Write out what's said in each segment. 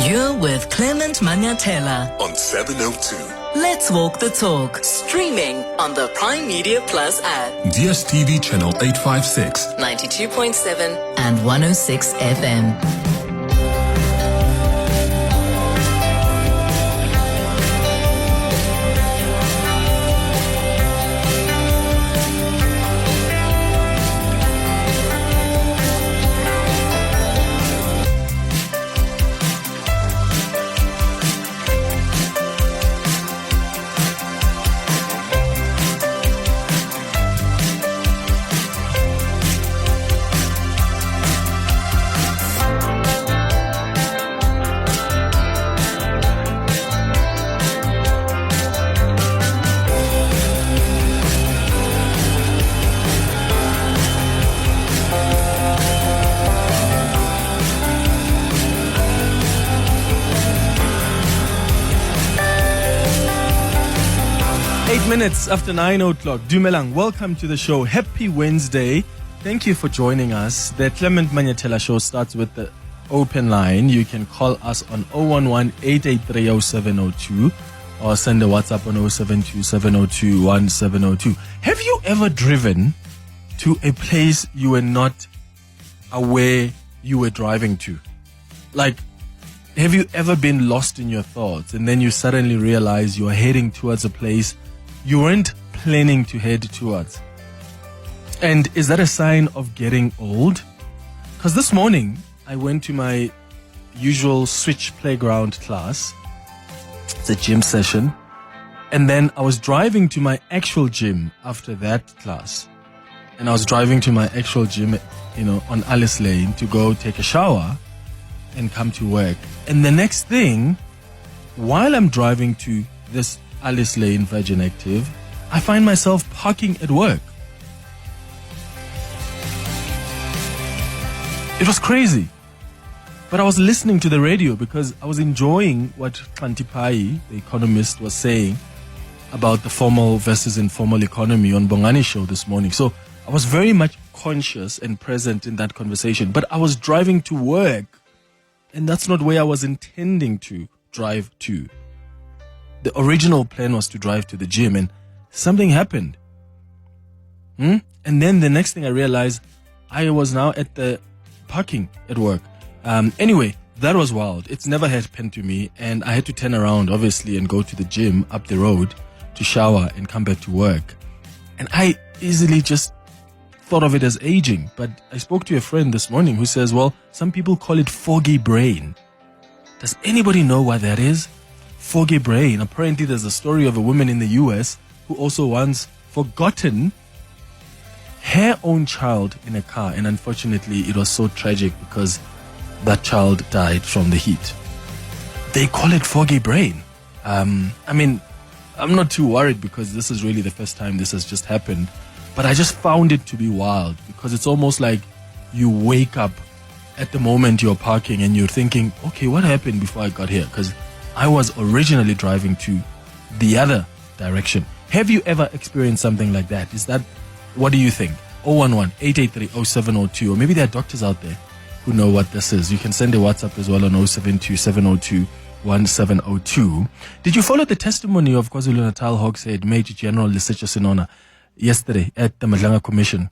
You're with Clement Manyathela on 702. Let's Walk the Talk, streaming on the Prime Media Plus app. DSTV channel 856, 92.7 and 106 FM. 8 minutes after 9 o'clock. Dumelang, welcome to the show. Happy Wednesday. Thank you for joining us. The Clement Manyathela Show starts with the open line. You can call us on 011-883-0702 or send a WhatsApp on 072-702-1702. Have you ever driven to a place you were not aware you were driving to? Like, have you ever been lost in your thoughts and then you suddenly realize you're heading towards a place you weren't planning to head towards? And is that a sign of getting old? Because this morning I went to my usual switch playground class. It's a gym session. And then I was driving to my actual gym after that class. And I was driving to my actual gym, on Alice Lane to go take a shower and come to work. And the next thing, while I'm driving to this Alice Lane Virgin Active, I find myself parking at work. It was crazy. But I was listening to the radio because I was enjoying what Kantipai, the economist, was saying about the formal versus informal economy on Bongani show this morning. So I was very much conscious and present in that conversation. But I was driving to work, and that's not where I was intending to drive to. The original plan was to drive to the gym, and something happened. And then the next thing I realized, I was now at the parking at work. Anyway, that was wild. It's never happened to me, and I had to turn around, obviously, and go to the gym up the road to shower and come back to work. And I easily just thought of it as aging. But I spoke to a friend this morning who says, well, some people call it foggy brain. Does anybody know what that is? Foggy brain. Apparently there's a story of a woman in the US who also once forgotten her own child in a car, and unfortunately it was so tragic because that child died from the heat. They call it foggy brain. I'm not too worried because this is really the first time this has just happened, but I just found it to be wild because it's almost like you wake up at the moment you're parking and you're thinking, okay, what happened before I got here? Because I was originally driving to the other direction. Have you ever experienced something like that? What do you think? 011-883-0702, or maybe there are doctors out there who know what this is. You can send a WhatsApp as well on 072-702-1702. Did you follow the testimony of KwaZulu-Natal Hawks head Major General Lesetja Sinona yesterday at the Madlanga Commission?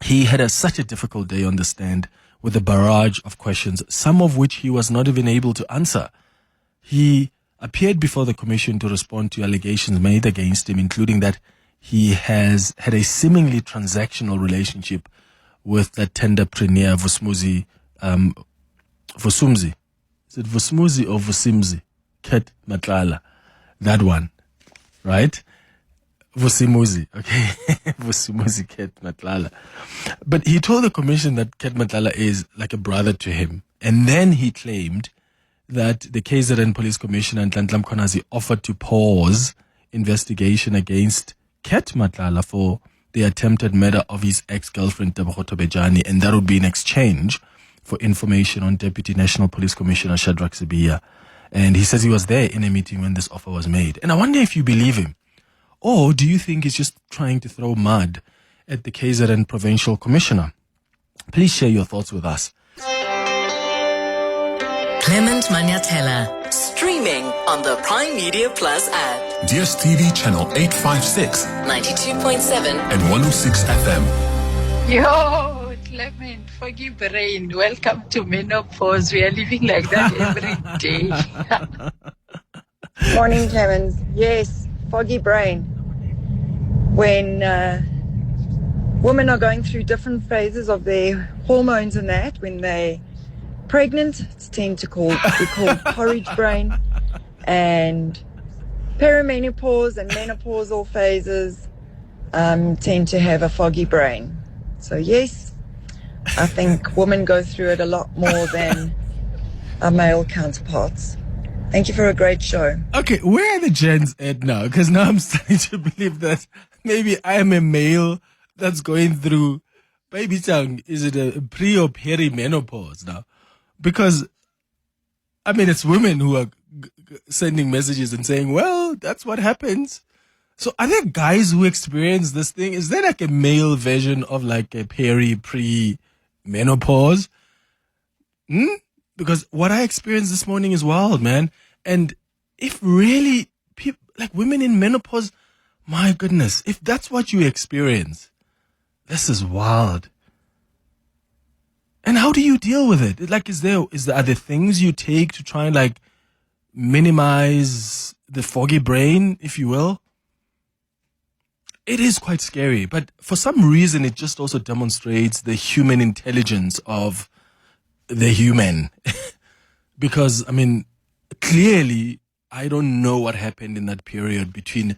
He had such a difficult day on the stand with a barrage of questions, some of which he was not even able to answer. He appeared before the commission to respond to allegations made against him, including that he has had a seemingly transactional relationship with that tenderpreneur Vusumuzi. Vusumzi. Is it Vusumuzi or Vusimzi? Ket Matlala. That one. Right? Vusimuzi. Okay. Vusimuzi Ket Matlala. But he told the commission that Ket Matlala is like a brother to him. And then he claimed that the KZN Police Commissioner Nhlanhla Mkhwanazi offered to pause investigation against Ket Matlala for the attempted murder of his ex-girlfriend Tebogo Tobejane, and that would be in exchange for information on Deputy National Police Commissioner Shadrack Sibiya. And he says he was there in a meeting when this offer was made. And I wonder if you believe him, or do you think he's just trying to throw mud at the KZN Provincial Commissioner? Please share your thoughts with us. Clement Manyathela. Streaming on the Prime Media Plus app. DSTV channel 856 92.7 and 106 FM. Yo, Clement, foggy brain. Welcome to menopause. We are living like that every day. Morning, Clemens. Yes, foggy brain. When women are going through different phases of their hormones and that, when they're pregnant, it's tend to be called porridge brain, and perimenopause and menopausal phases tend to have a foggy brain. So yes, I think women go through it a lot more than our male counterparts. Thank you for a great show. Okay, where are the gens at now? Because now I'm starting to believe that maybe I am a male that's going through, baby tongue, is it a pre or perimenopause now? Because, I mean, it's women who are sending messages and saying, well, that's what happens. So are there guys who experience this thing? Is there like a male version of like a pre-menopause? Because what I experienced this morning is wild, man. And if really people, like women in menopause, my goodness, if that's what you experience, this is wild. And how do you deal with it? Like, are there things you take to try and like minimize the foggy brain, if you will? It is quite scary, but for some reason, it just also demonstrates the human intelligence of the human. Because, I mean, clearly, I don't know what happened in that period between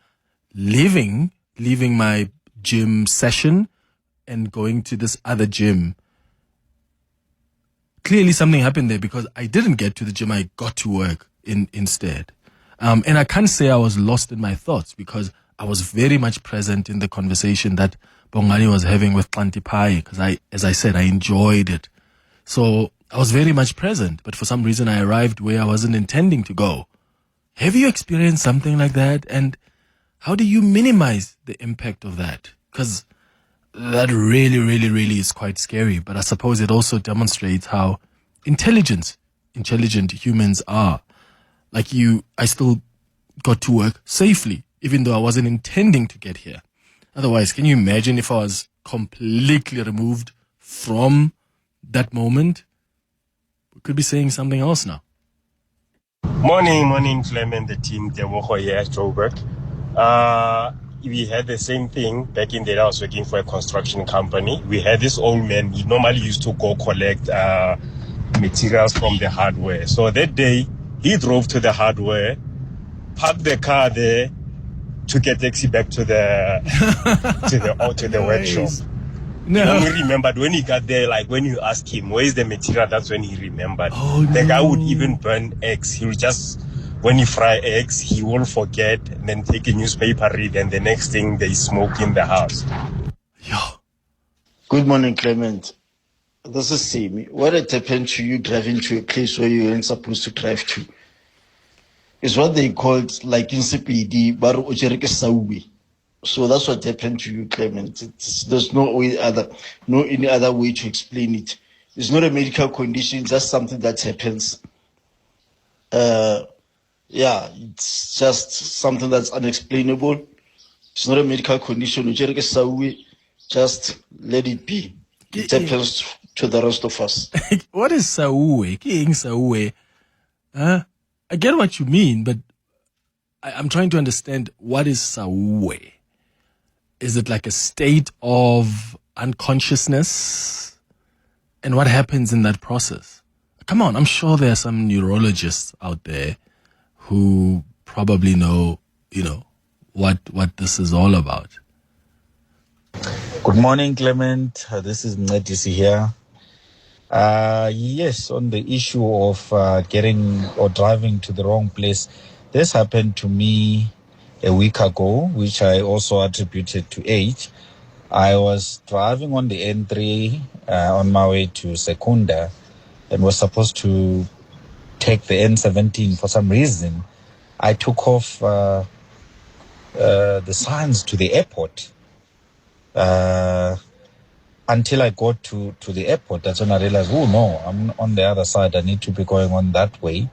leaving my gym session and going to this other gym. Clearly something happened there because I didn't get to the gym. I got to work instead. And I can't say I was lost in my thoughts because I was very much present in the conversation that Bongani was having with Tlantipai because as I said, I enjoyed it. So I was very much present, but for some reason I arrived where I wasn't intending to go. Have you experienced something like that? And how do you minimize the impact of that? Because that really, really, really is quite scary. But I suppose it also demonstrates how intelligent humans are. Like I still got to work safely, even though I wasn't intending to get here. Otherwise, can you imagine if I was completely removed from that moment? We could be saying something else now. Morning, Clement, the team, Tebogo here, Joburg. We had the same thing back in the day. I was working for a construction company. We had this old man. He normally used to go collect materials from the hardware. So that day, he drove to the hardware, parked the car there, took a taxi back to the workshop. No. When he remembered when he got there, like when you ask him where is the material, that's when he remembered. The guy would even burn eggs. He would just, when he fry eggs, he will forget and then take a newspaper, read, and the next thing they smoke in the house. Yo. Good morning, Clement. This is Simi. What had happened to you driving to a place where you weren't supposed to drive to? Is what they called like in CPD, baru ujereke sauwe. So that's what happened to you, Clement. There's no any other way to explain it. It's not a medical condition, it's just something that happens. It's just something that's unexplainable. It's not a medical condition. Just let it be. It happens to the rest of us. What is sauwe? King sauwe? I get what you mean, but I'm trying to understand what is sauwe. Is it like a state of unconsciousness? And what happens in that process? Come on, I'm sure there are some neurologists out there who probably know, what this is all about. Good morning, Clement. This is Mnedisi here. Yes, on the issue of getting or driving to the wrong place, this happened to me a week ago, which I also attributed to age. I was driving on the N3 on my way to Secunda and was supposed to take the N17 for some reason. I took off the signs to the airport. until I got to the airport, that's when I realized, oh no, I'm on the other side. I need to be going on that way.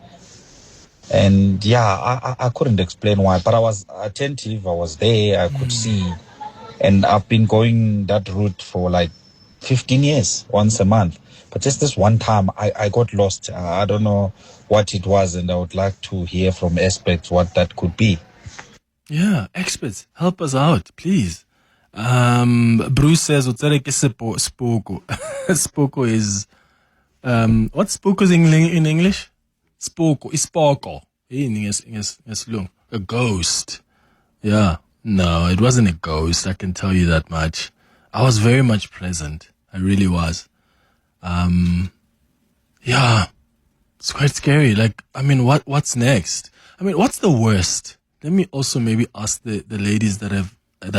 And yeah, I couldn't explain why, but I was attentive. I was there. I could see. And I've been going that route for like 15 years, once a month. But just this one time, I got lost. I don't know what it was, and I would like to hear from experts what that could be. Yeah, experts, help us out, please. Bruce says, spoko. Spoko is, what's spoko in English? Spoko, ispoko. A ghost. Yeah. No, it wasn't a ghost. I can tell you that much. I was very much present. I really was. Yeah, it's quite scary. Like, I mean, what's next? I mean, what's the worst? Let me also maybe ask the ladies that are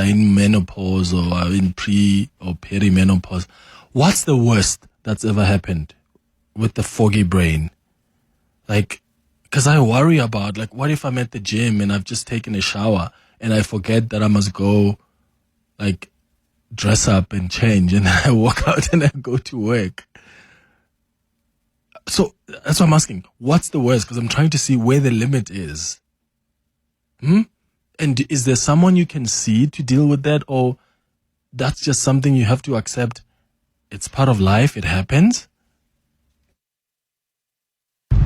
in menopause or are in pre or perimenopause. What's the worst that's ever happened with the foggy brain? Like, because I worry about, like, what if I'm at the gym and I've just taken a shower and I forget that I must go, like, dress up and change, and then I walk out and I go to work. So that's what I'm asking. What's the worst? Because I'm trying to see where the limit is. And is there someone you can see to deal with that, or that's just something you have to accept? It's part of life. It happens.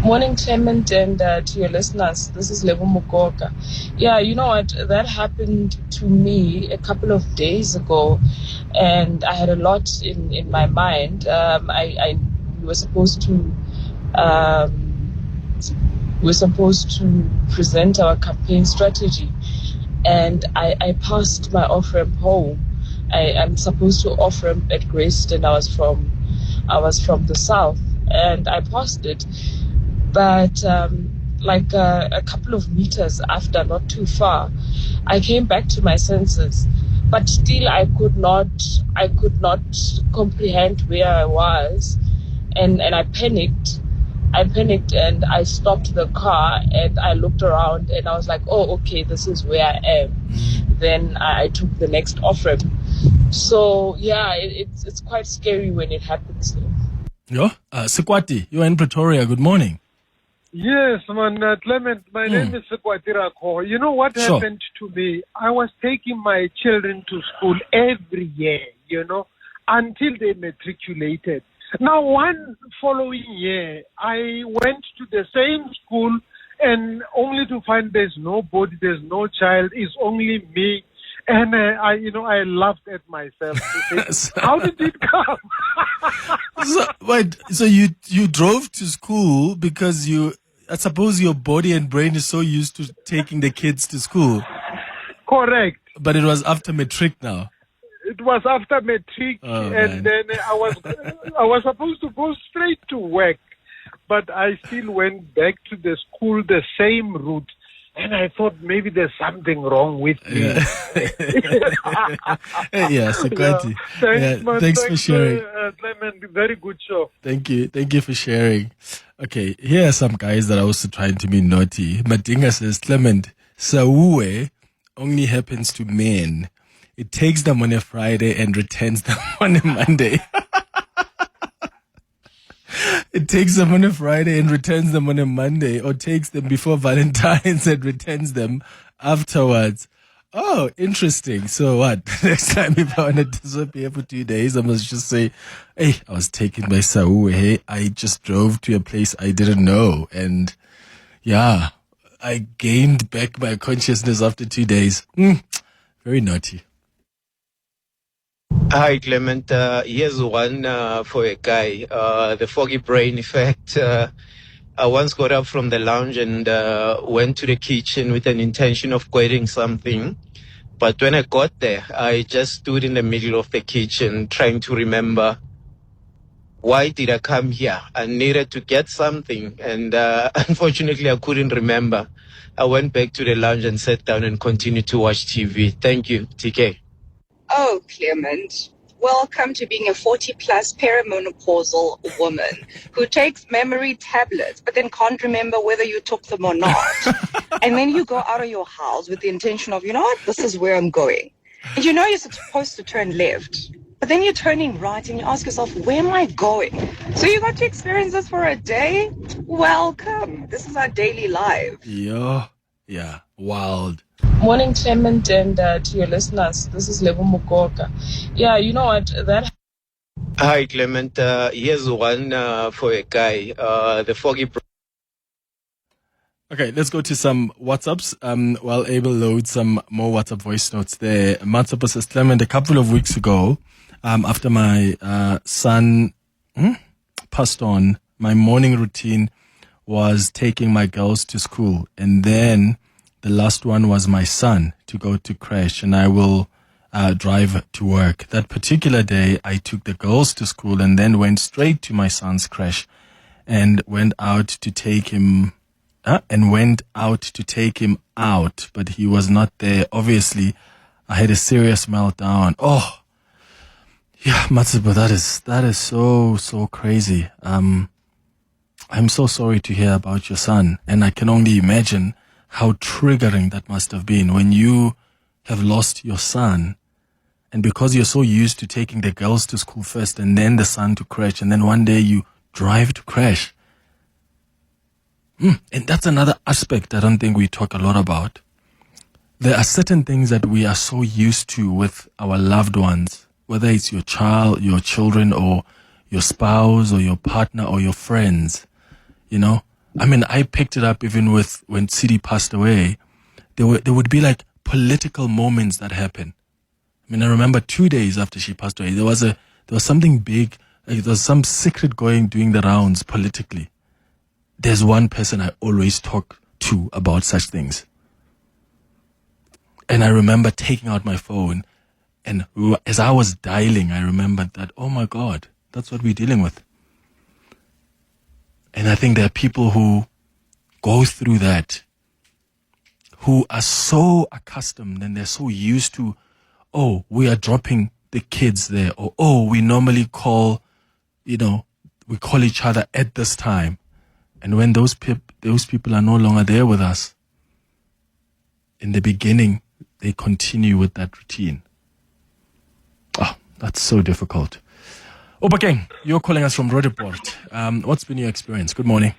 Morning, Clement, and to your listeners. This is Lebo Mukoka. Yeah, you know what? That happened to me a couple of days ago, and I had a lot in my mind. We were supposed to present our campaign strategy, and I passed my off-ramp home. I'm supposed to off-ramp at Grayston. I was from the south, and I passed it. But like a couple of meters after, not too far, I came back to my senses. But still, I could not comprehend where I was, and I panicked. And I stopped the car and I looked around and I was like, oh, okay, this is where I am. Then I took the next off-ramp. So yeah, it's quite scary when it happens. Yo, Sekwati, you're in Pretoria. Good morning. Yes, man, Clement, my name is Sekwati Rakho. You know what happened to me? I was taking my children to school every year, until they matriculated. Now, one following year, I went to the same school and only to find there's nobody, there's no child, it's only me. And I laughed at myself. How did it come? So you drove to school because I suppose your body and brain is so used to taking the kids to school. Correct. But it was after matric now. It was after matric, and then I was supposed to go straight to work, but I still went back to the school the same route. And I thought maybe there's something wrong with me. Yeah, Sekwati. Thanks for sharing. Clement, very good show. Thank you for sharing. Okay, here are some guys that are also trying to be naughty. Madinga says, Clement, Sauwe only happens to men. It takes them on a Friday and returns them on a Monday. It takes them on a Friday and returns them on a Monday, or takes them before Valentine's and returns them afterwards. Oh, interesting. So what? Next time if I want to disappear for 2 days, I must just say, hey, I was taken by Saul. Hey, I just drove to a place I didn't know. And yeah, I gained back my consciousness after 2 days. Very naughty. Hi, Clement. Here's one for a guy. The foggy brain effect. I once got up from the lounge and went to the kitchen with an intention of getting something. But when I got there, I just stood in the middle of the kitchen trying to remember, why did I come here? I needed to get something. And unfortunately, I couldn't remember. I went back to the lounge and sat down and continued to watch TV. Thank you, TK. Oh, Clement, welcome to being a 40-plus perimenopausal woman who takes memory tablets but then can't remember whether you took them or not. And then you go out of your house with the intention of, this is where I'm going. And you're supposed to turn left, but then you're turning right and you ask yourself, where am I going? So you got to experience this for a day? Welcome. This is our daily life. Yeah, wild. Morning, Clement, and to your listeners. This is Lebo Mukoka. Yeah, you know what? That. Hi, Clement. Here's one for a guy. The foggy. Okay, let's go to some WhatsApps. While Abel loads some more WhatsApp voice notes there. Matsupa says, Clement, a couple of weeks ago, after my son passed on, my morning routine was taking my girls to school. And then the last one was my son to go to crash, and I will drive to work. That particular day, I took the girls to school and then went straight to my son's crash and went out to take him out, but he was not there. Obviously, I had a serious meltdown. Oh, yeah, Matsuba, that is so crazy. I'm so sorry to hear about your son, and I can only imagine how triggering that must have been when you have lost your son, and because you're so used to taking the girls to school first and then the son to crash, and then one day you drive to crash. And that's another aspect I don't think we talk a lot about. There are certain things that we are so used to with our loved ones, whether it's your child, your children, or your spouse, or your partner, or your friends. You know, I mean, I picked it up even with when Sidi passed away. There would be like political moments that happen. I mean, I remember 2 days after she passed away, there was something big. Like, there was some secret doing the rounds politically. There's one person I always talk to about such things. And I remember taking out my phone, and as I was dialing, I remembered that, oh my God, that's what we're dealing with. And I think there are people who go through that, who are so accustomed and they're so used to, oh, we are dropping the kids there, or, oh, we normally call, we call each other at this time. And when those people are no longer there with us, in the beginning, they continue with that routine. Oh, that's so difficult. Obakeng, you're calling us from Roodepoort. What's been your experience? Good morning.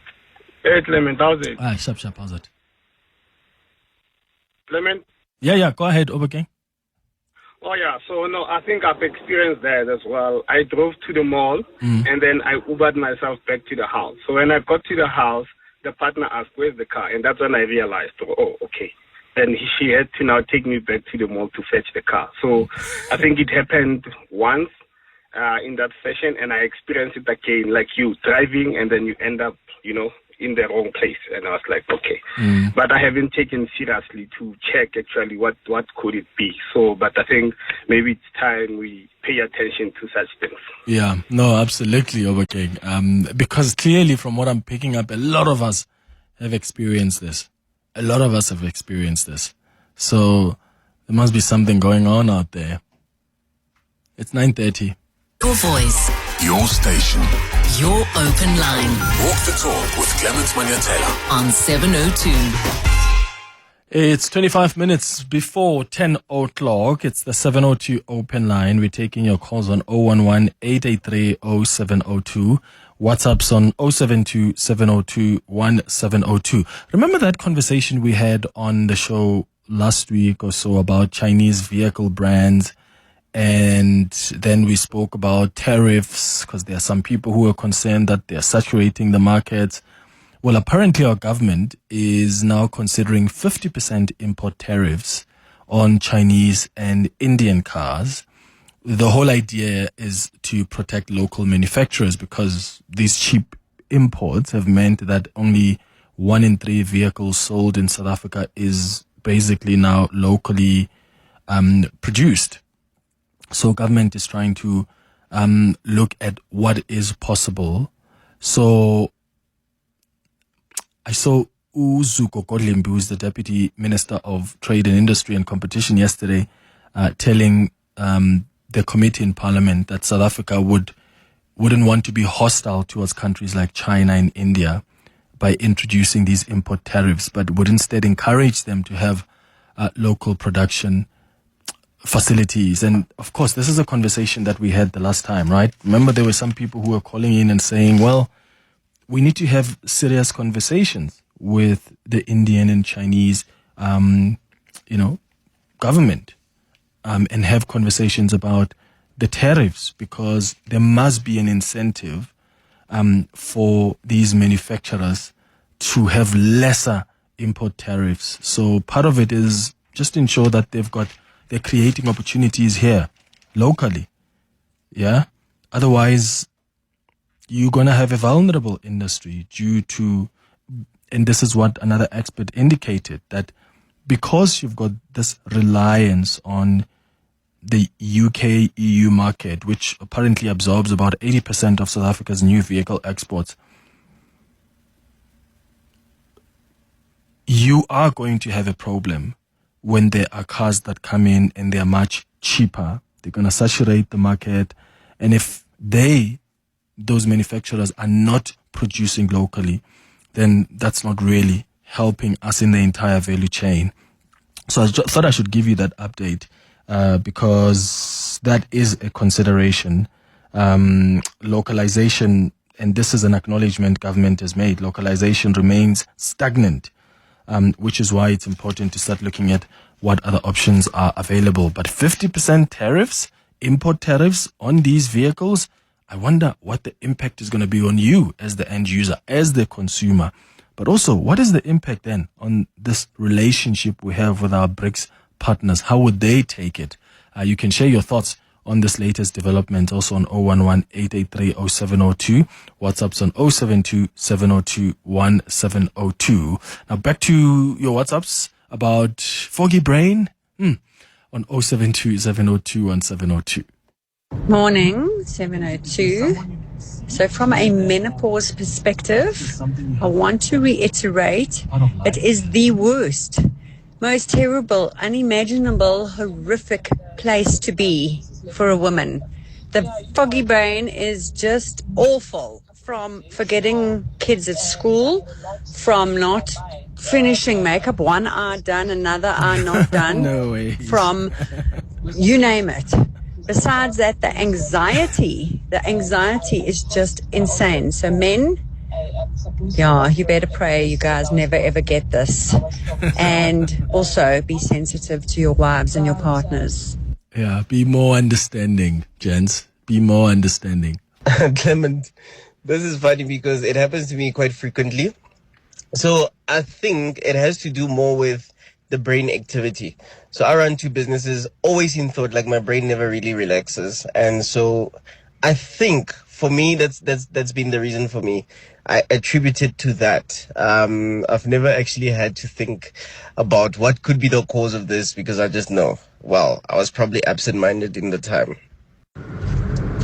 Hey, Clement, how's it? Sharp, how's it? Clement? Yeah, go ahead, Obakeng. Oh, yeah, so no, I think I've experienced that as well. I drove to the mall, and then I Ubered myself back to the house. So when I got to the house, the partner asked, where's the car? And that's when I realized, oh, okay. Then she had to now take me back to the mall to fetch the car. So I think it happened once in that session, and I experienced it again, like you driving, and then you end up, in the wrong place. And I was like, okay. But I haven't taken seriously to check actually what could it be. So, but I think maybe it's time we pay attention to such things. Yeah, no, absolutely, Obakeng. Because clearly from what I'm picking up, a lot of us have experienced this. So there must be something going on out there. It's 9:30. Your voice. Your station. Your open line. Walk the talk with Clement Manyathela on 702. It's 25 minutes before 10 o'clock. It's the 702 open line. We're taking your calls on 011-883-0702. WhatsApp's on 072-702-1702. Remember that conversation we had on the show last week or so about Chinese vehicle brands? And then we spoke about tariffs, because there are some people who are concerned that they're saturating the markets. Well, apparently our government is now considering 50% import tariffs on Chinese and Indian cars. The whole idea is to protect local manufacturers, because these cheap imports have meant that only 1 in 3 vehicles sold in South Africa is basically now locally produced. So government is trying to look at what is possible. So I saw Uzuko Kodlimbi, who's the Deputy Minister of Trade and Industry and Competition, yesterday telling the committee in Parliament that South Africa wouldn't want to be hostile towards countries like China and India by introducing these import tariffs, but would instead encourage them to have local production. facilities. And of course, this is a conversation that we had the last time, right? Remember, there were some people who were calling in and saying, well, we need to have serious conversations with the Indian and Chinese, government, and have conversations about the tariffs, because there must be an incentive for these manufacturers to have lesser import tariffs. So part of it is just ensure that they're creating opportunities here locally. Yeah. Otherwise, you're going to have a vulnerable industry due to, and this is what another expert indicated, that because you've got this reliance on the UK EU market, which apparently absorbs about 80% of South Africa's new vehicle exports, you are going to have a problem when there are cars that come in and they're much cheaper. They're going to saturate the market. And if those manufacturers are not producing locally, then that's not really helping us in the entire value chain. So I thought I should give you that update because that is a consideration. Localization, and this is an acknowledgement government has made, localization remains stagnant, which is why it's important to start looking at what other options are available. But 50% tariffs, import tariffs on these vehicles, I wonder what the impact is going to be on you as the end user, as the consumer. But also, what is the impact then on this relationship we have with our BRICS partners? How would they take it? You can share your thoughts on this latest development also on 011-883-0702. WhatsApp's on 072-702-1702. Now back to your WhatsApps about foggy brain on 072-702-1702. Morning, 702. So from a menopause perspective, I want to reiterate, it is the worst, most terrible, unimaginable, horrific place to be for a woman. The foggy brain is just awful, from forgetting kids at school, from not finishing makeup, one eye done, another eye not done, No way. from you name it. Besides that, the anxiety is just insane. So men, you better pray you guys never ever get this. And also be sensitive to your wives and your partners. Yeah, be more understanding, gents. Be more understanding. Clement, this is funny because it happens to me quite frequently. So I think it has to do more with the brain activity. So I run two businesses, always in thought, like my brain never really relaxes. And so I think for me, that's been the reason for me. I attribute it to that. I've never actually had to think about what could be the cause of this because I just know, well, I was probably absent-minded in the time.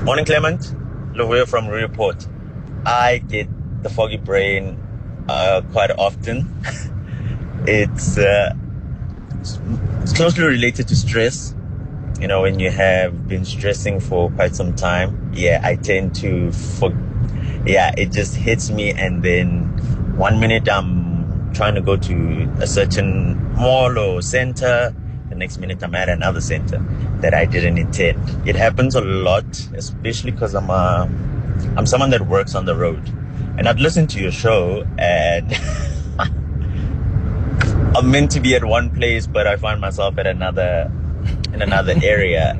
Morning, Clement. Lohoya from Report. I get the foggy brain quite often. It's closely related to stress. You know, when you have been stressing for quite some time, I tend to it just hits me, and then 1 minute I'm trying to go to a certain mall or center, the next minute I'm at another center that I didn't intend. It happens a lot, especially because I'm someone that works on the road, and I've listened to your show, and I'm meant to be at one place, but I find myself at another area.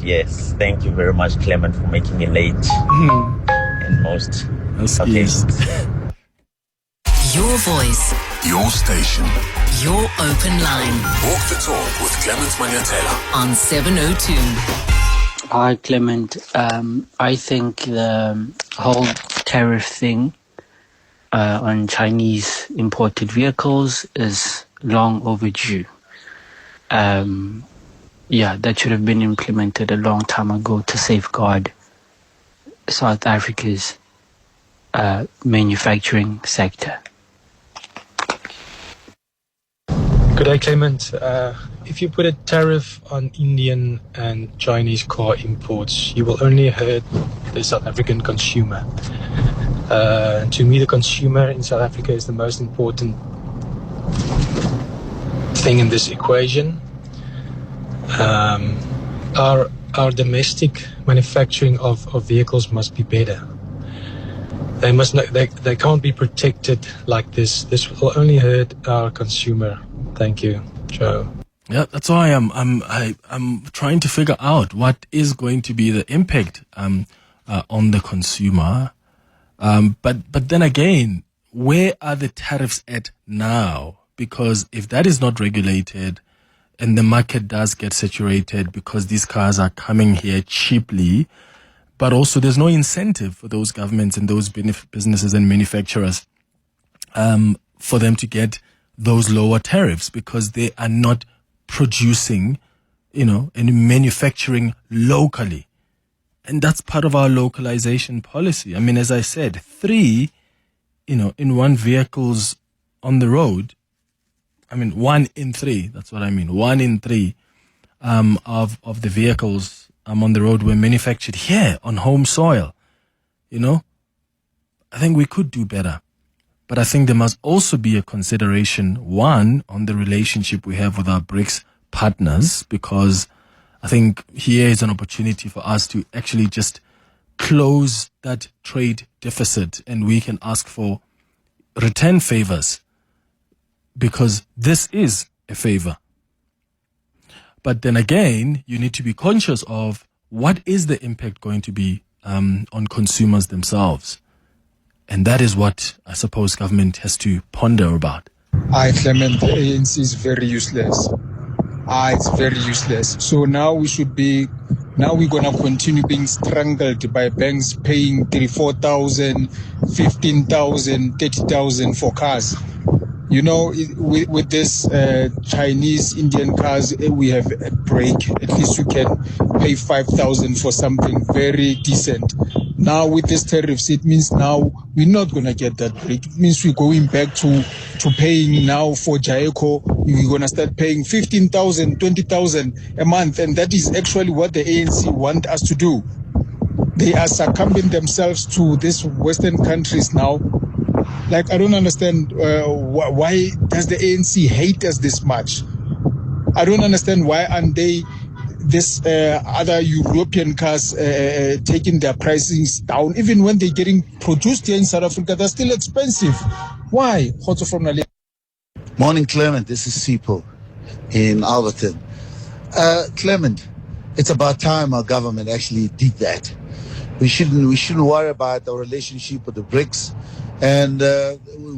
Yes, thank you very much, Clement, for making it late in most occasions. Your voice. Your station. Your open line. Walk the talk with Clement Manyathela on 702. Hi, Clement. I think the whole tariff thing on Chinese imported vehicles is long overdue. That should have been implemented a long time ago to safeguard South Africa's manufacturing sector. Good day, Clement. If you put a tariff on Indian and Chinese car imports, you will only hurt the South African consumer. To me, the consumer in South Africa is the most important thing in this equation. Our domestic manufacturing of vehicles must be better. They must not, they can't be protected like this. This will only hurt our consumer. Thank you, Joe. Yeah, that's why I'm trying to figure out what is going to be the impact on the consumer. But then again, where are the tariffs at now? Because if that is not regulated and the market does get saturated because these cars are coming here cheaply, but also there's no incentive for those governments and those businesses and manufacturers for them to get those lower tariffs because they are not producing, and manufacturing locally. And that's part of our localization policy. I mean, as I said, 3, in one vehicles on the road, 1 in 3, that's what I mean. 1 in 3 of the vehicles on the road were manufactured here on home soil. I think we could do better. But I think there must also be a consideration, one, on the relationship we have with our BRICS partners, because I think here is an opportunity for us to actually just close that trade deficit and we can ask for return favors because this is a favor. But then again, you need to be conscious of what is the impact going to be on consumers themselves. And that is what I suppose government has to ponder about. Hi, Clement. The ANC is very useless. It's very useless. So now we're going to continue being strangled by banks paying 34,000, 15,000, 30,000 for cars. With this Chinese, Indian cars, we have a break. At least we can pay 5,000 for something very decent. Now with these tariffs, it means now we're not going to get that break. It means we're going back to paying now for Jaeco. We're going to start paying 15,000, 20,000 a month. And that is actually what the ANC want us to do. They are succumbing themselves to these Western countries now. Like, I don't understand why does the ANC hate us this much? I don't understand why aren't they this other European cars taking their pricings down. Even when they're getting produced here in South Africa, they're still expensive. Why? Morning, Clement. This is Sipo in Alberton. Clement, it's about time our government actually did that. We shouldn't worry about our relationship with the BRICS. And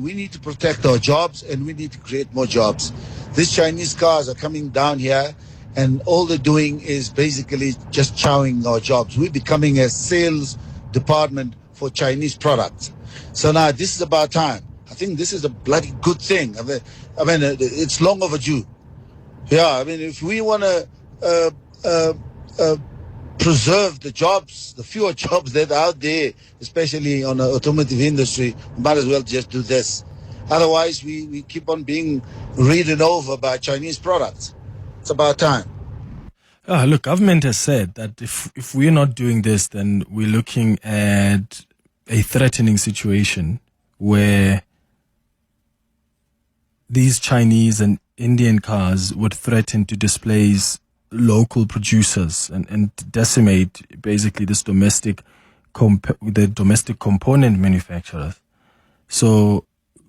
we need to protect our jobs and we need to create more jobs. These Chinese cars are coming down here and all they're doing is basically just chowing our jobs. We're becoming a sales department for Chinese products. So now this is about time. I think this is a bloody good thing. I mean, it's long overdue. Yeah, if we want to preserve the jobs, the fewer jobs that are out there, especially on the automotive industry, we might as well just do this. Otherwise, we keep on being ridden over by Chinese products. It's about time. Look, government has said that if we're not doing this, then we're looking at a threatening situation where these Chinese and Indian cars would threaten to displace local producers and decimate basically this domestic component manufacturers. So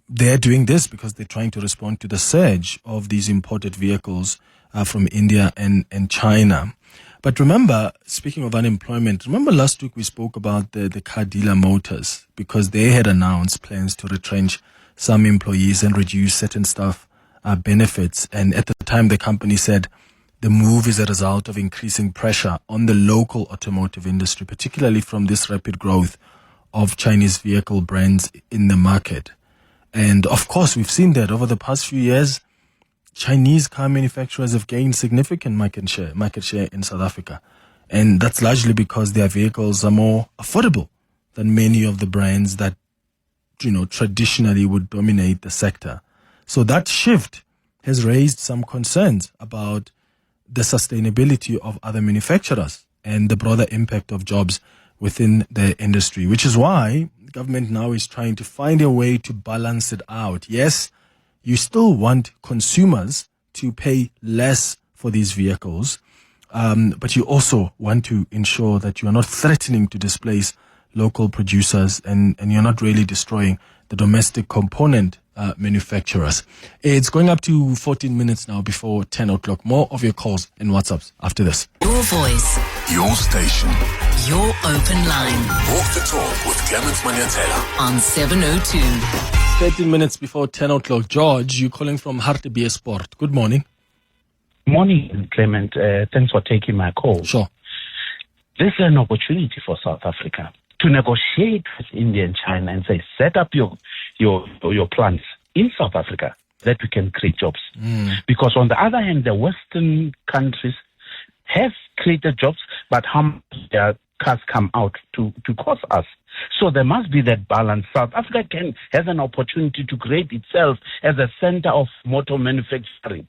they're doing this because they're trying to respond to the surge of these imported vehicles from India and China. But remember, speaking of unemployment, remember last week we spoke about the car dealer motors because they had announced plans to retrench some employees and reduce certain staff benefits. And at the time, the company said the move is a result of increasing pressure on the local automotive industry, particularly from this rapid growth of Chinese vehicle brands in the market. And of course, we've seen that over the past few years, Chinese car manufacturers have gained significant market share in South Africa. And that's largely because their vehicles are more affordable than many of the brands that, traditionally would dominate the sector. So that shift has raised some concerns about the sustainability of other manufacturers and the broader impact of jobs within the industry, which is why government now is trying to find a way to balance it out. Yes, you still want consumers to pay less for these vehicles. But you also want to ensure that you are not threatening to displace local producers and you're not really destroying the domestic component manufacturers. It's going up to 14 minutes now before 10 o'clock. More of your calls and WhatsApps after this. Your voice, Your station. your open line Walk the talk with Clement Manyathela. on 702. 13 minutes before 10 o'clock. George, you're calling from Hartbeespoort. Good morning. Morning, Clement. Thanks for taking my call. Sure. This is an opportunity for South Africa to negotiate with India and China and say, set up your plants in South Africa that we can create jobs. Because on the other hand, the Western countries have created jobs, but how much their cars come out to cost us. So there must be that balance. South Africa has an opportunity to create itself as a center of motor manufacturing.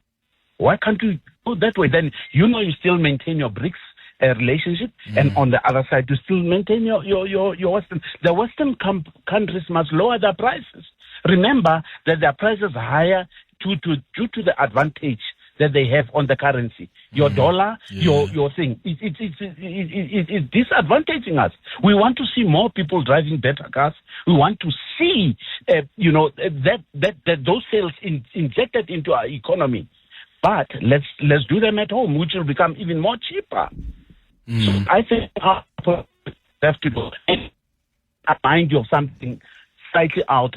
Why can't we go that way? Then you still maintain your BRICS relationship, and on the other side, you still maintain your Western. The Western countries must lower their prices. Remember that their prices are higher due to the advantage that they have on the currency. Your dollar, your thing, it's disadvantaging us. We want to see more people driving better cars. We want to see, that those sales injected into our economy. But let's do them at home, which will become even more cheaper. So I think we have to go and remind you of something slightly out.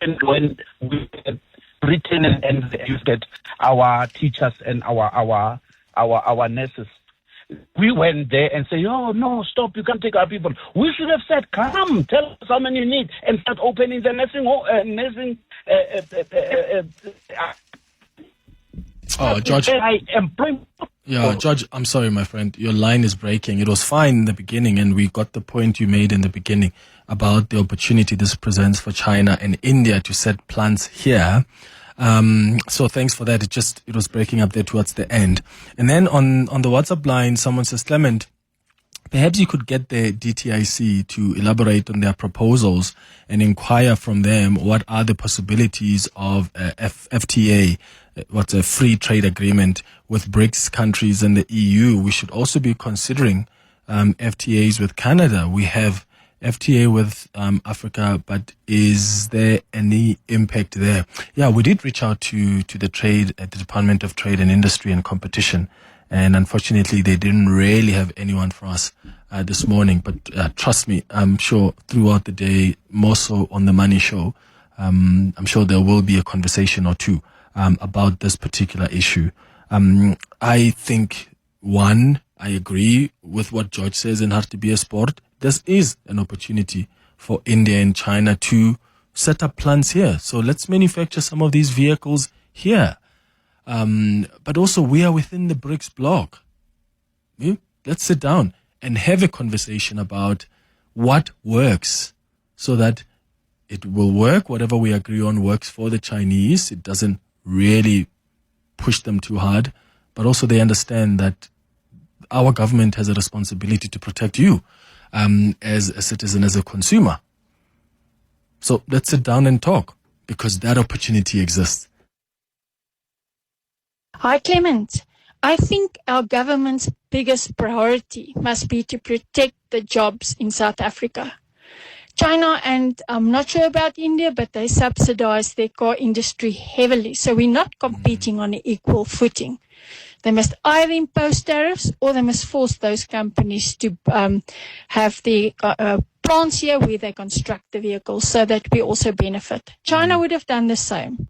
And when we get written and you get our teachers and our nurses, we went there and say, "Oh no, stop! You can't take our people." We should have said, "Come, tell us how many you need," and start opening the nursing home, George. Yeah, George, I'm sorry, my friend. Your line is breaking. It was fine in the beginning, and we got the point you made in the beginning about the opportunity this presents for China and India to set plants here. So thanks for that. It was breaking up there towards the end. And then on the WhatsApp line, someone says, Clement, perhaps you could get the DTIC to elaborate on their proposals and inquire from them what are the possibilities of FTA, what's a free trade agreement with BRICS countries and the EU. We should also be considering FTAs with Canada. We have FTA with Africa, but is there any impact there? Yeah, we did reach out to the trade at the Department of Trade and Industry and Competition, and unfortunately they didn't really have anyone for us this morning. But trust me, I'm sure throughout the day, more so on the Money Show, I'm sure there will be a conversation or two about this particular issue. I think, I agree with what George says in Hartbeespoort. This is an opportunity for India and China to set up plants here. So let's manufacture some of these vehicles here. But also we are within the BRICS bloc. Let's sit down and have a conversation about what works so that it will work. Whatever we agree on works for the Chinese. It doesn't really push them too hard, but also they understand that our government has a responsibility to protect you as a citizen, as a consumer. So let's sit down and talk, because that opportunity exists. Hi, Clement. I think our government's biggest priority must be to protect the jobs in South Africa. China, and I'm not sure about India, but they subsidize their car industry heavily. So we're not competing on an equal footing. They must either impose tariffs or they must force those companies to have the plants here where they construct the vehicles so that we also benefit. China would have done the same.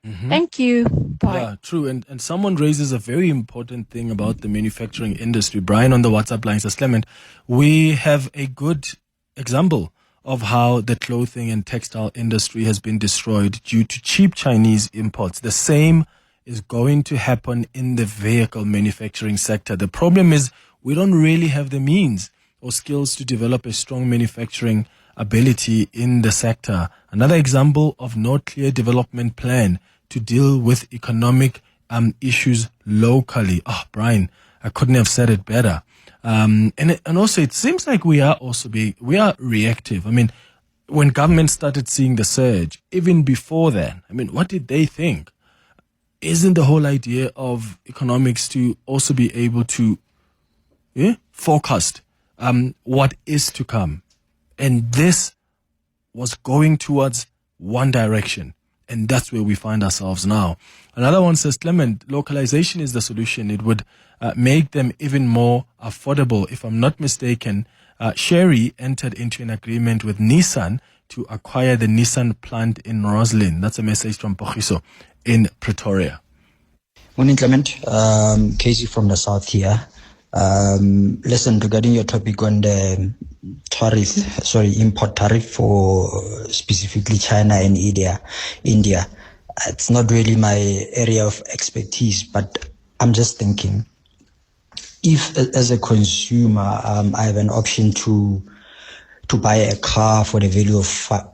Thank you. Bye. Yeah, true. And someone raises a very important thing about the manufacturing industry. Brian on the WhatsApp line says, Clement, we have a good example of how the clothing and textile industry has been destroyed due to cheap Chinese imports. The same is going to happen in the vehicle manufacturing sector. The problem is we don't really have the means or skills to develop a strong manufacturing ability in the sector. Another example of no clear development plan to deal with economic issues locally. Oh, Brian, I couldn't have said it better. And also it seems like we are reactive. I mean, when government started seeing the surge, even before then, what did they think? isn't the whole idea of economics to also be able to forecast what is to come? And this was going towards one direction. And that's where we find ourselves now. Another one says, Clement, localization is the solution. It would make them even more affordable. If I'm not mistaken, Sherry entered into an agreement with Nissan to acquire the Nissan plant in Roslyn. That's a message from Pogiso in Pretoria. Morning, Clement. Casey from the south here. Listen, regarding your topic on the import tariff for specifically China and India, it's not really my area of expertise, but I'm just thinking, if as a consumer, I have an option to buy a car for the value of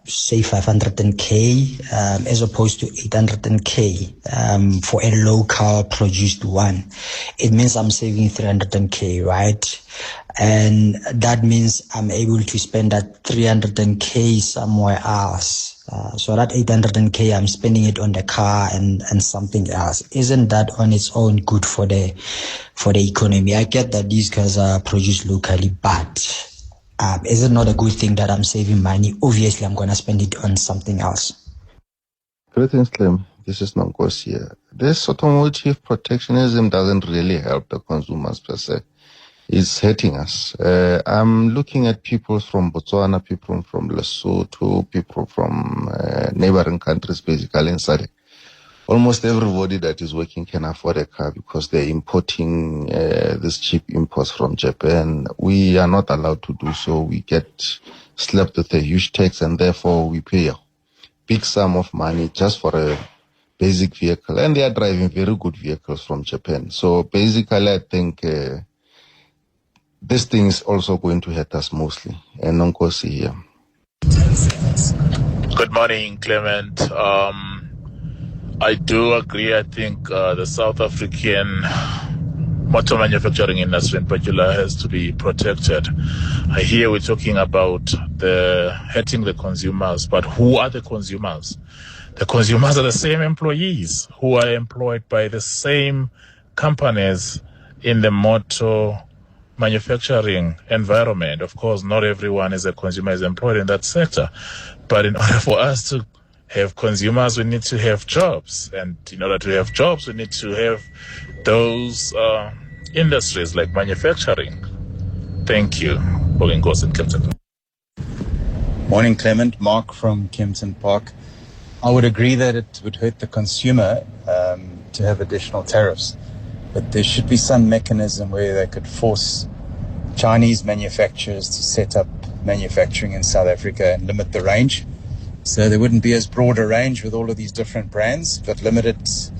say 500k as opposed to 800k for a local produced one, it means I'm saving 300k, right? And that means I'm able to spend that 300k somewhere else. So that 800k, I'm spending it on the car and something else. Isn't that on its own good for the economy? I get that these cars are produced locally, but is it not a good thing that I'm saving money? Obviously, I'm going to spend it on something else. Greetings, Clem. This is Nankos here. This automotive protectionism doesn't really help the consumers per se. It's hurting us. I'm looking at people from Botswana, people from Lesotho, people from neighboring countries, basically in SADC. Almost everybody that is working can afford a car because they're importing these cheap imports from Japan. We are not allowed to do so. We get slapped with a huge tax, and therefore we pay a big sum of money just for a basic vehicle. And they are driving very good vehicles from Japan. So basically, I think this thing is also going to hurt us mostly. And Nonkosi here. Good morning, Clement. I do agree. I think the South African motor manufacturing industry in particular has to be protected. I hear we're talking about hurting the consumers, but who are the consumers? The consumers are the same employees who are employed by the same companies in the motor manufacturing environment. Of course, not everyone is a consumer is employed in that sector, but in order for us to have consumers, we need to have jobs. And in order to have jobs, we need to have those industries like manufacturing. Thank you. Morning, Clement. Mark from Kempton Park. I would agree that it would hurt the consumer to have additional tariffs, but there should be some mechanism where they could force Chinese manufacturers to set up manufacturing in South Africa and limit the range. So there wouldn't be as broad a range with all of these different brands, but limit it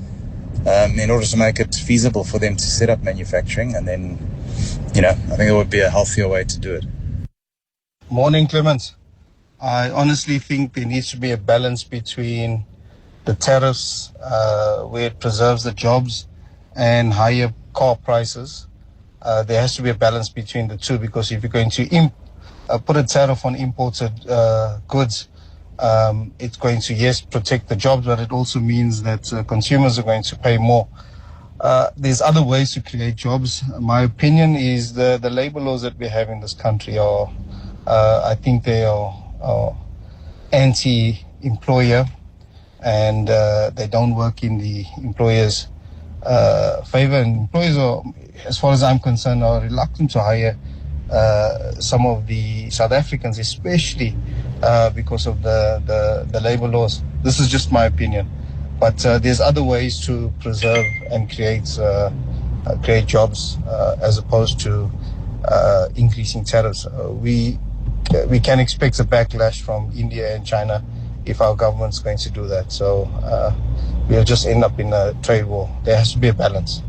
in order to make it feasible for them to set up manufacturing. And then, I think it would be a healthier way to do it. Morning, Clement. I honestly think there needs to be a balance between the tariffs, where it preserves the jobs, and higher car prices. There has to be a balance between the two, because if you're going to put a tariff on imported goods, it's going to, yes, protect the jobs, but it also means that consumers are going to pay more. There's other ways to create jobs. My opinion is the labor laws that we have in this country are, I think they are anti-employer, and they don't work in the employer's favor. And employers are, as far as I'm concerned, are reluctant to hire some of the South Africans, especially because of the labor laws. This is just my opinion, but there's other ways to preserve and create jobs as opposed to increasing tariffs. We can expect a backlash from India and China if our government's going to do that. So we'll just end up in a trade war. There has to be a balance.